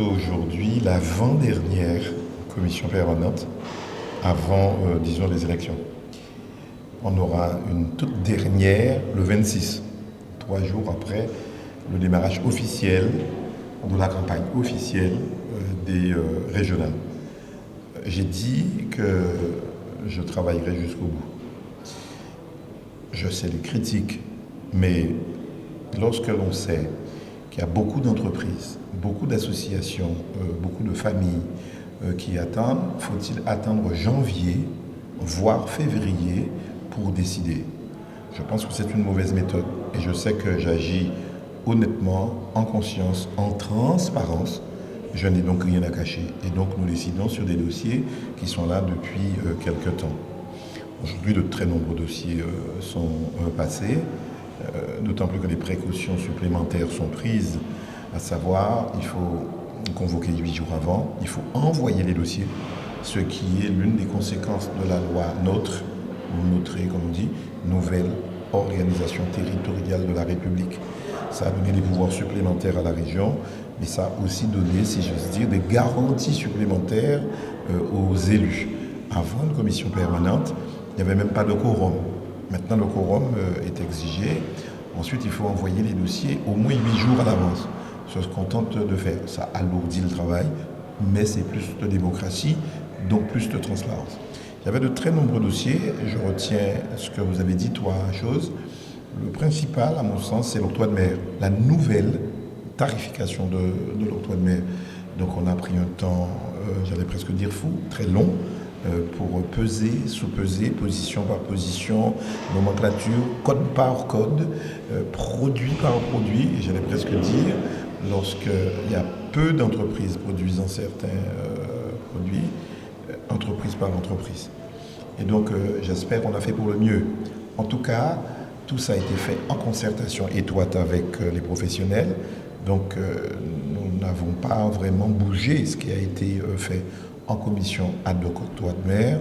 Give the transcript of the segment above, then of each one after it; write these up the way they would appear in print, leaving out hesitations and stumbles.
aujourd'hui l'avant-dernière commission permanente avant, disons, les élections. On aura une toute dernière le 26, 3 jours après le démarrage officiel de la campagne officielle des régionales. J'ai dit que je travaillerai jusqu'au bout. Je sais les critiques, mais lorsque l'on sait qu'il y a beaucoup d'entreprises, beaucoup d'associations, beaucoup de familles qui attendent, faut-il attendre janvier, voire février, pour décider? Je pense que c'est une mauvaise méthode et je sais que j'agis honnêtement, en conscience, en transparence. Je n'ai donc rien à cacher et donc nous décidons sur des dossiers qui sont là depuis quelques temps. Aujourd'hui, de très nombreux dossiers sont passés, d'autant plus que des précautions supplémentaires sont prises, à savoir, il faut convoquer 8 jours avant, il faut envoyer les dossiers, ce qui est l'une des conséquences de la loi NOTRe, ou NOTRe comme on dit, nouvelle organisation territoriale de la République. Ça a donné des pouvoirs supplémentaires à la région, mais ça a aussi donné, si j'ose dire, des garanties supplémentaires aux élus. Avant une commission permanente, il n'y avait même pas de quorum. Maintenant, le quorum est exigé. Ensuite, il faut envoyer les dossiers au moins 8 jours à l'avance. C'est ce qu'on tente de faire. Ça alourdit le travail, mais c'est plus de démocratie, donc plus de transparence. Il y avait de très nombreux dossiers. Je retiens ce que vous avez dit, 3 choses. Le principal, à mon sens, c'est l'octroi de mer. La nouvelle tarification de l'octroi de mer. Donc on a pris un temps, j'allais presque dire fou, très long, pour peser, sous-peser, position par position, nomenclature, code par code, produit par produit, et j'allais presque dire, lorsqu'il y a peu d'entreprises produisant certains produits, entreprise par entreprise. Et donc j'espère qu'on a fait pour le mieux. En tout cas, tout ça a été fait en concertation étroite avec les professionnels. Donc nous n'avons pas vraiment bougé ce qui a été fait en commission ad hoc octroi de mer,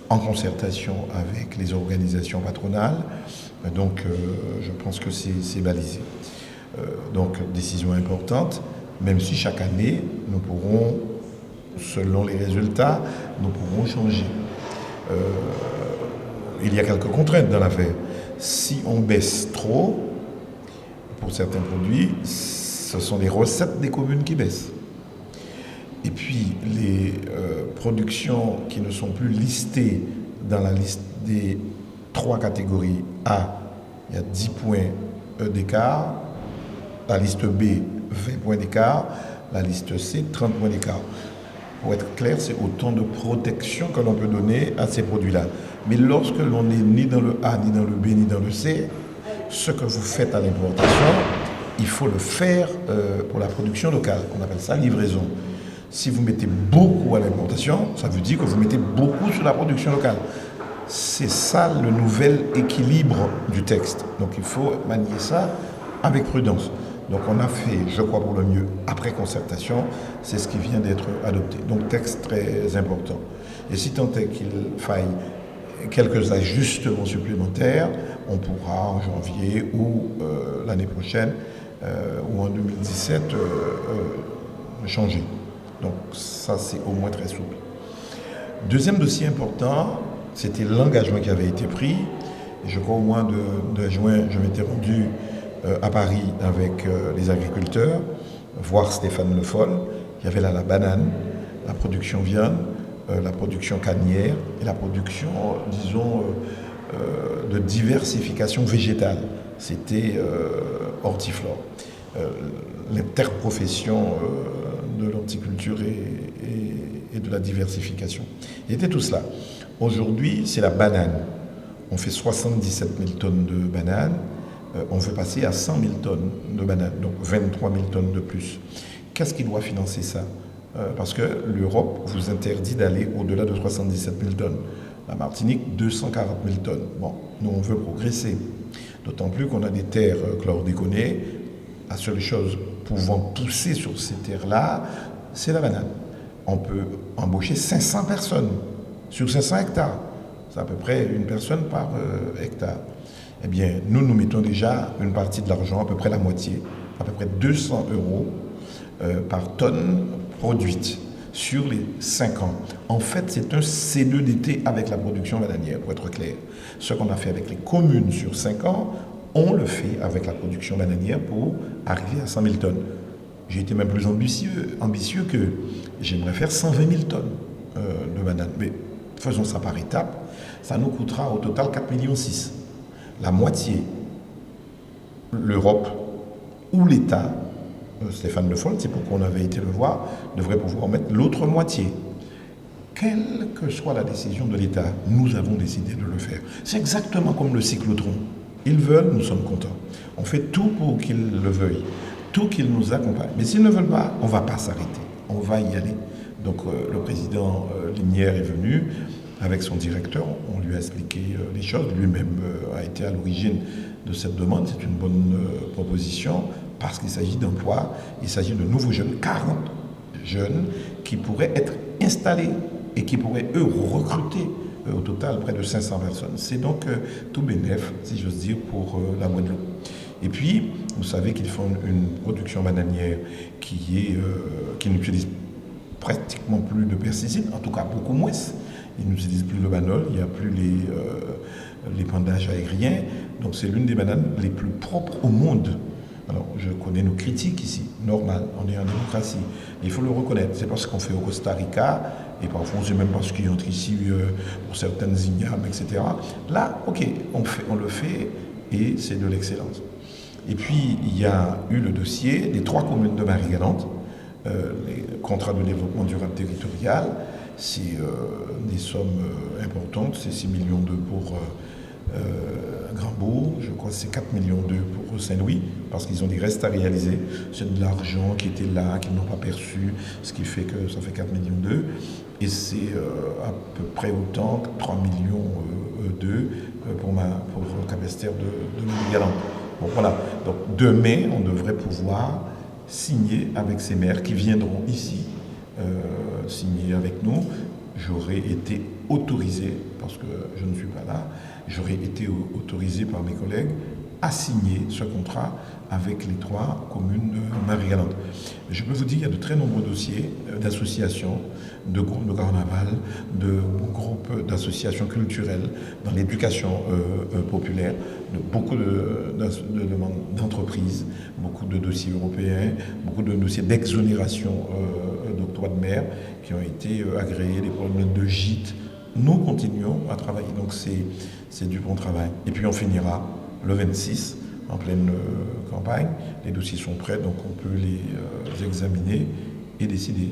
en concertation avec les organisations patronales. Donc je pense que c'est balisé. Donc décision importante, même si chaque année nous pourrons, selon les résultats, nous pourrons changer. Il y a quelques contraintes dans l'affaire. Si on baisse trop, pour certains produits, ce sont les recettes des communes qui baissent. Et puis, les productions qui ne sont plus listées dans la liste des 3 catégories A, il y a 10 points d'écart. La liste B, 20 points d'écart. La liste C, 30 points d'écart. Pour être clair, c'est autant de protection que l'on peut donner à ces produits-là. Mais lorsque l'on n'est ni dans le A, ni dans le B, ni dans le C, ce que vous faites à l'importation, il faut le faire pour la production locale. On appelle ça livraison. Si vous mettez beaucoup à l'importation, ça veut dire que vous mettez beaucoup sur la production locale. C'est ça le nouvel équilibre du texte. Donc il faut manier ça avec prudence. Donc on a fait, je crois pour le mieux, après concertation, c'est ce qui vient d'être adopté. Donc texte très important. Et si tant est qu'il faille quelques ajustements supplémentaires, on pourra en janvier ou l'année prochaine ou en 2017 changer. Donc ça c'est au moins très souple. Deuxième dossier important, c'était l'engagement qui avait été pris. Et je crois au mois de juin, je m'étais rendu à Paris avec les agriculteurs, voir Stéphane Le Foll. Il y avait là la banane, la production viande, la production cannière et la production, disons, de diversification végétale. C'était hortiflore. L'interprofession de l'horticulture et de la diversification. Il était tout cela. Aujourd'hui, c'est la banane. On fait 77 000 tonnes de bananes. On veut passer à 100 000 tonnes de bananes, donc 23 000 tonnes de plus. Qu'est-ce qui doit financer ça? Parce que l'Europe vous interdit d'aller au-delà de 77 000 tonnes. La Martinique, 240 000 tonnes. Bon, nous, on veut progresser. D'autant plus qu'on a des terres chlordéconées. La seule chose pouvant pousser sur ces terres-là, c'est la banane. On peut embaucher 500 personnes sur 500 hectares. C'est à peu près une personne par hectare. Eh bien, nous mettons déjà une partie de l'argent, à peu près la moitié, à peu près 200 euros par tonne produite sur les 5 ans. En fait, c'est un C2DT avec la production bananière, pour être clair. Ce qu'on a fait avec les communes sur 5 ans, on le fait avec la production bananière pour arriver à 100 000 tonnes. J'ai été même plus ambitieux que j'aimerais faire 120 000 tonnes de bananes. Mais faisons ça par étapes. Ça nous coûtera au total 4,6 millions. La moitié, l'Europe ou l'État, Stéphane Le Foll, c'est pourquoi on avait été le voir, devrait pouvoir mettre l'autre moitié. Quelle que soit la décision de l'État, nous avons décidé de le faire. C'est exactement comme le cyclotron. Ils veulent, nous sommes contents. On fait tout pour qu'ils le veuillent, tout qu'ils nous accompagnent. Mais s'ils ne veulent pas, on ne va pas s'arrêter. On va y aller. Donc le président Linière est venu avec son directeur, on lui a expliqué les choses. Lui-même a été à l'origine de cette demande. C'est une bonne proposition parce qu'il s'agit d'emplois, il s'agit de nouveaux jeunes, 40 jeunes qui pourraient être installés et qui pourraient, eux, recruter au total près de 500 personnes. C'est donc tout bénéf, si j'ose dire, pour la Guadeloupe. Et puis, vous savez qu'ils font une production bananière qui n'utilise pratiquement plus de pesticides, en tout cas beaucoup moins. Ils n'utilisent plus le banol, il n'y a plus l'épandage aérien. Donc c'est l'une des bananes les plus propres au monde. Alors je connais nos critiques ici, normal, on est en démocratie. Il faut le reconnaître, c'est parce qu'on fait au Costa Rica, et parfois on ne sait même pas ce qui entre ici pour certaines ignames, etc. Là, ok, on le fait et c'est de l'excellence. Et puis il y a eu le dossier des 3 communes de Marie-Galante, les contrats de développement durable territorial. C'est des sommes importantes, c'est 6,2 millions pour Grand-Bourg, je crois que c'est 4,2 millions pour Saint-Louis, parce qu'ils ont des restes à réaliser. C'est de l'argent qui était là, qu'ils n'ont pas perçu, ce qui fait que ça fait 4,2 millions. Et c'est à peu près autant que 3,2 millions pour le capestère de Marie-Galante. Bon, voilà. Donc demain, on devrait pouvoir signer avec ces maires qui viendront ici signer avec nous. J'aurais été autorisé, parce que je ne suis pas là, j'aurais été autorisé par mes collègues à signer ce contrat avec les 3 communes de Marie-Galante. Je peux vous dire qu'il y a de très nombreux dossiers d'associations, de groupes de carnaval, de groupes d'associations culturelles dans l'éducation populaire, de beaucoup de demandes d'entreprises, beaucoup de dossiers européens, beaucoup de dossiers d'exonération d'octroi de mer qui ont été agréés, des problèmes de gîtes. Nous continuons à travailler, donc c'est du bon travail. Et puis on finira le 26, en pleine campagne. Les dossiers sont prêts, donc on peut les examiner et décider.